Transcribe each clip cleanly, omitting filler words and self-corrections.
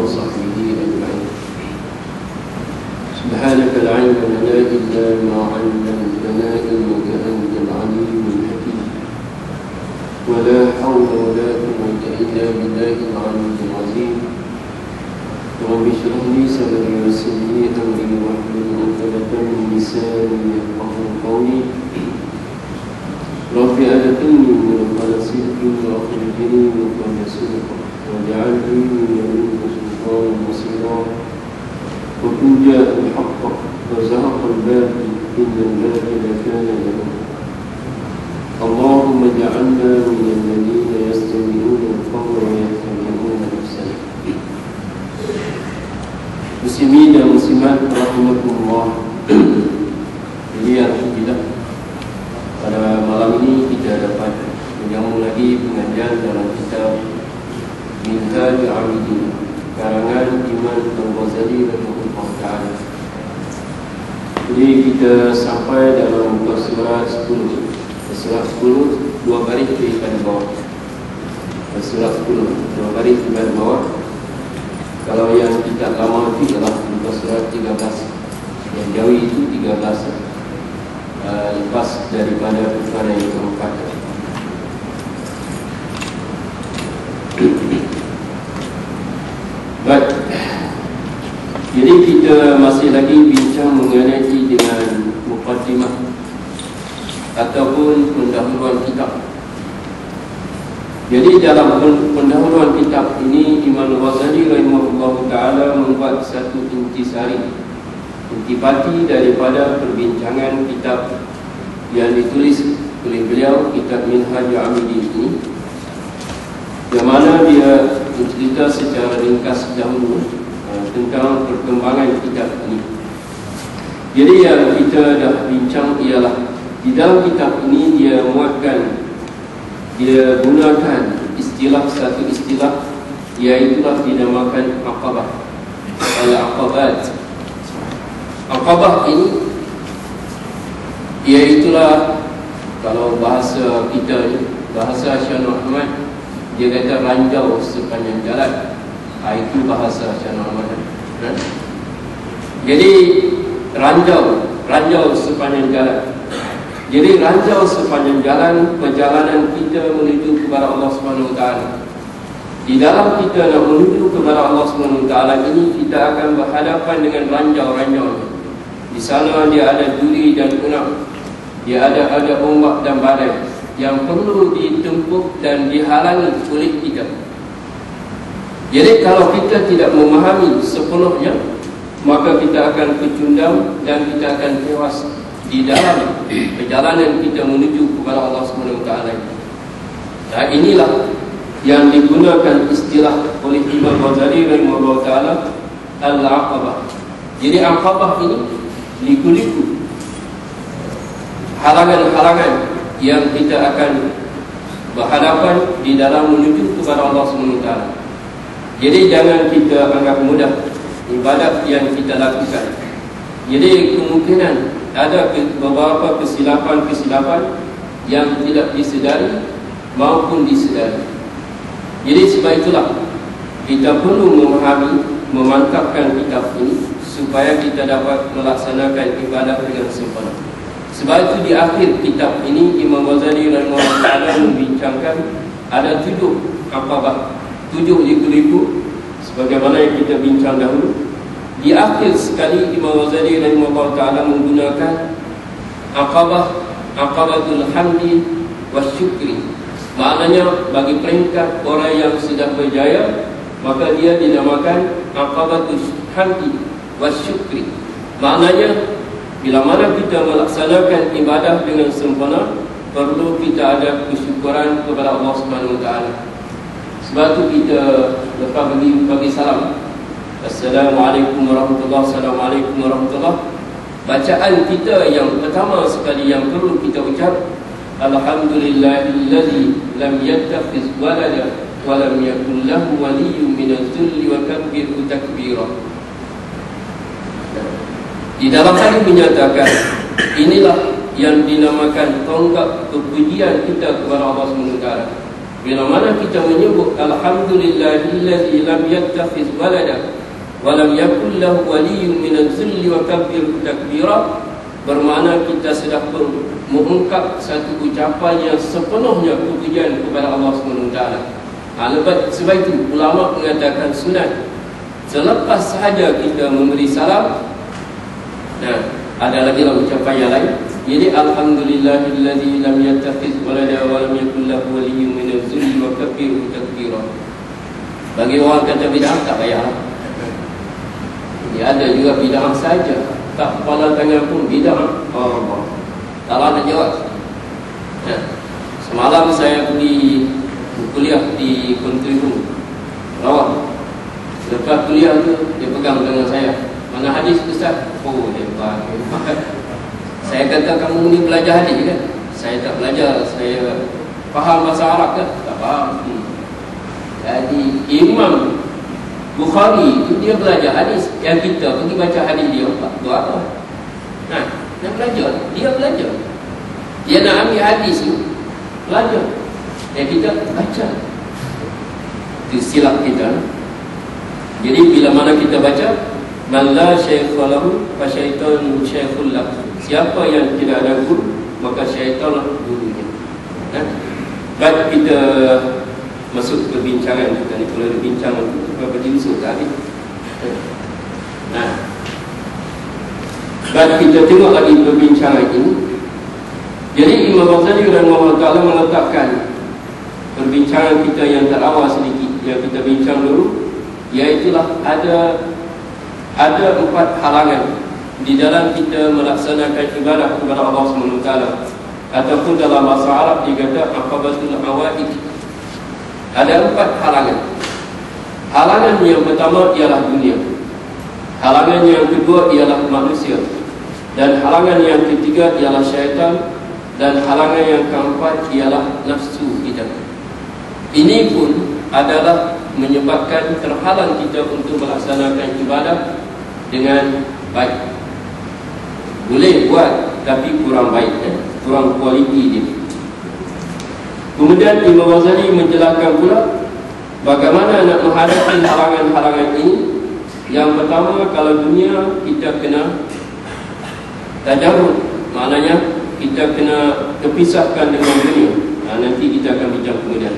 وصحبه أجمعين. سبحانك لا علم لنا إلا ما علمتنا إنك أنت العليم الحكيم. ولا حول ولا قوة إلا بالله العلي العظيم. رب اشرح لي صدري ويسر لي أمري واحلل عقدة من لساني يفقهوا قولي. رب أدخلني مدخل صدق وأخرجني مخرج صدق واجعلني من لدنك سلطانا نصيرا. وقل جاء الحق وزهق الباطل إن الباطل كان زهوقا. اللهم اجعلنا من الذين يستمعون القول ويتبعون أحسنه. Muslimin dan muslimat rahimakumullah. Jadi alhamdulillah pada malam ini kita dapat menyambung lagi pengajian dalam kitab Minhaj Abidin karangan Imam Al-Ghazali rahimahullah ta'ala. Jadi kita sampai dalam muka surat 10. Surat 10 dua baris di bahagian bawah. Surat 10 dua baris di bahagian bawah. Kalau yang kita lama itu ialah muka surat 13. Yang jauh itu 13. Lepas daripada perkara yang keempat. Baik. Jadi kita masih lagi bincang mengenai dengan muqaddimah ataupun pendahuluan kitab. Jadi dalam pendahuluan kitab ini Imam Al-Ghazali rahimahullah ta'ala membuat satu intisari, intipati daripada perbincangan kitab yang ditulis oleh beliau, kitab Minhaj Abidin ini, yang mana dia mencerita secara ringkas dahulu tentang perkembangan kitab ini. Jadi yang kita dah bincang ialah di dalam kitab ini dia muatkan, dia gunakan satu istilah iaitulah dinamakan aqabah. Al-aqabat. Aqabah ini iaitulah, kalau bahasa kita, bahasa Syekh Ahmad, dia kata ranjau sepanjang jalan. Itu bahasa Syekh Ahmad. Jadi ranjau sepanjang jalan. Jadi ranjau sepanjang jalan perjalanan kita menuju kepada Allah Subhanahu Wa Taala. Di dalam kita nak menuju kepada Allah Subhanahu Wa Taala ini, kita akan berhadapan dengan ranjau-ranjau. Di sana dia ada duri dan unang, dia ada ombak dan badai yang perlu ditempuh dan dihalangi oleh kita. Jadi kalau kita tidak memahami sepenuhnya, maka kita akan pecundang dan kita akan tewas di dalam perjalanan kita menuju kepada Allah Subhanahu Wa Taala. Nah, inilah yang digunakan istilah oleh Imam Ghazali rahimahullah taala al-aqabah. Jadi aqabah ini liku-liku, halangan-halangan yang kita akan berhadapan di dalam menuju kepada Allah Subhanahu Wa Taala. Jadi jangan kita anggap mudah ibadat yang kita lakukan. Jadi kemungkinan ada beberapa kesilapan-kesilapan yang tidak disedari maupun disedari. Jadi sebab itulah kita perlu memahami, memantapkan kitab ini supaya kita dapat melaksanakan ibadat dengan sempurna. Sebab itu di akhir kitab ini Imam Ghazali rahimahullah ta'ala membincangkan ada 7 aqabah, 7 liku-liku sebagaimana yang kita bincang dahulu. Di akhir sekali Imam Ghazali rahimahullah ta'ala menggunakan aqabatul hamdi wasyukri. Maknanya bagi peringkat orang yang sudah berjaya, maka dia dinamakan aqabatul hamdi wasyukri. Maknanya bila mana kita melaksanakan ibadah dengan sempurna, perlu kita ada kesyukuran kepada Allah Subhanahu Wa Taala. Sebab itu kita lepas bagi salam, Assalamualaikum warahmatullahi wabarakatuh. Assalamualaikum warahmatullahi wabarakatuh. Bacaan kita yang pertama sekali yang perlu kita ucap, Alhamdulillahillazi lam yattakhiz walada wa lam yakul lahu waliyyun minadh-dhulli wa kabbirhu takbira. Di dalam hal ini menyatakan inilah yang dinamakan tonggak kepujian kita kepada Allah SWT. Bila mana kita menyebut alhamdulillahillazi lam yattakhiz walada wa lam yakul lahu waliyyun minaz zulli wa kabbirhu takbira, bermakna kita sudah mengungkap satu ucapan yang sepenuhnya pujian kepada Allah SWT. Sebab itu ulama mengatakan sunat selepas sahaja kita memberi salam. Nah, ada lagi ucapan yang lain. Jadi alhamdulillahillazi lam yattakhiz walada wa lam yakul lahu waliyyun minaz zulli wa kabbirhu takbira. Bagi orang kata bid'ah tak payah. Dia ada juga bid'ah saja, tak kepala tangan pun bid'ah. Allah. Kalau ada jawab. Nah, semalam saya pergi kuliah di Country Room Rawang. Lepas kuliah tu dia pegang tangan saya. Mana hadis Ustaz? Oh, hebat. Saya kata, kamu ni belajar hadis kan? Saya tak belajar. Saya faham bahasa Arab kan? Tak faham. Jadi Imam Bukhari itu dia belajar hadis. Yang kita pergi baca hadis dia, buat apa? Nah, nak belajar, dia belajar. Dia nak ambil hadis tu, belajar. Yang kita baca. Itu silap kita. Jadi bila mana kita baca, man la syaikha lahu fa syaitanu syaikhul lahu. Siapa yang tidak ada guru, maka syaitanlah gurunya. Baik, kita masuk perbincangan kita ni. Kalau berbincang berapa diusut tadi. Nah, baik, kita tengok lagi perbincangan ini. Jadi Imam Ghazali rahimahullah ta'ala meletakkan perbincangan kita yang terawal sedikit, yang kita bincang dulu, iaitulah ada 4 halangan di dalam kita melaksanakan ibadah kepada Allah SWT, ataupun dalam bahasa Arab dikata aqabatul awaid. Ada 4 halangan. Halangan yang pertama ialah dunia, halangan yang kedua ialah manusia, dan halangan yang ketiga ialah syaitan, dan halangan yang keempat ialah nafsu kita. Ini pun adalah menyebabkan terhalang kita untuk melaksanakan ibadah dengan baik. Boleh buat tapi kurang baik, kurang kualiti dia. Kemudian Imam Ghazali menjelaskan pula bagaimana nak menghadapi halangan-halangan ini. Yang pertama, kalau dunia kita kena tajarrud, maknanya kita kena terpisahkan dengan dunia. Nanti kita akan bincang kemudian.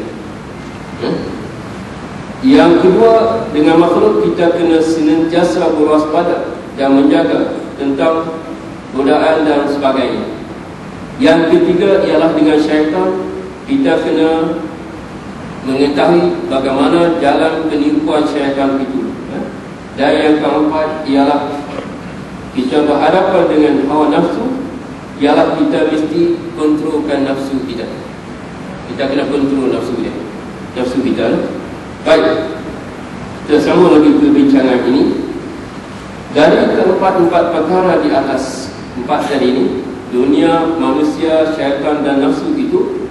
Yang kedua, dengan makhluk kita kena senantiasa berwaspada dan menjaga tentang godaan dan sebagainya. Yang ketiga ialah dengan syaitan, kita kena mengetahui bagaimana jalan penipuan syaitan itu. Dan yang keempat ialah kita berhadapan dengan hawa nafsu, ialah kita mesti kontrolkan nafsu kita. Kita kena kontrol nafsu kita. Nafsu kita. Baik, kita sambung lagi perbincangan ini. Dari keempat perkara di atas, 4 tadi ini, dunia, manusia, syaitan dan nafsu itu,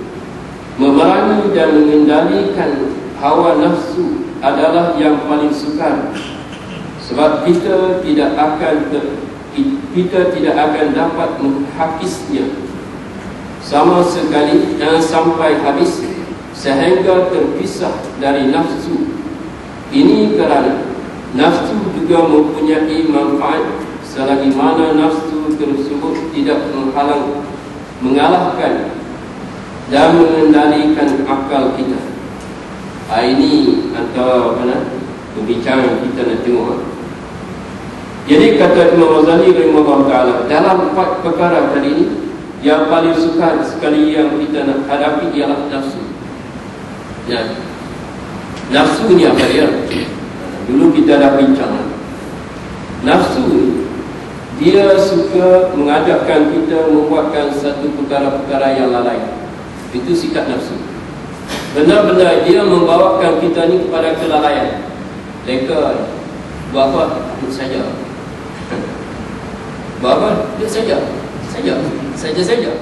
memerangi dan mengendalikan hawa nafsu adalah yang paling sukar. Sebab kita tidak akan dapat menghakisnya sama sekali dan sampai habis, sehingga terpisah dari nafsu. Ini kerana nafsu juga mempunyai manfaat, selagi mana nafsu tersebut tidak mengalahkan dan mengendalikan akal kita. Ini antara perbincangan kita nak tengok. Jadi kata Imam Ghazali rahimahullah ta'ala, dalam 4 perkara tadi ini, yang paling sukar sekali yang kita nak hadapi ialah nafsu. Ya. Nafsu ni apa dia? Dulu kita dah bincang. Nafsu dia suka mengajakkan kita membuatkan satu perkara-perkara yang lalai. Itu sikap nafsu. Benar-benar dia membawakan kita ni kepada kelalaian. Leka, buat apa? Duduk saja. Buat apa? Duduk saja. Saja.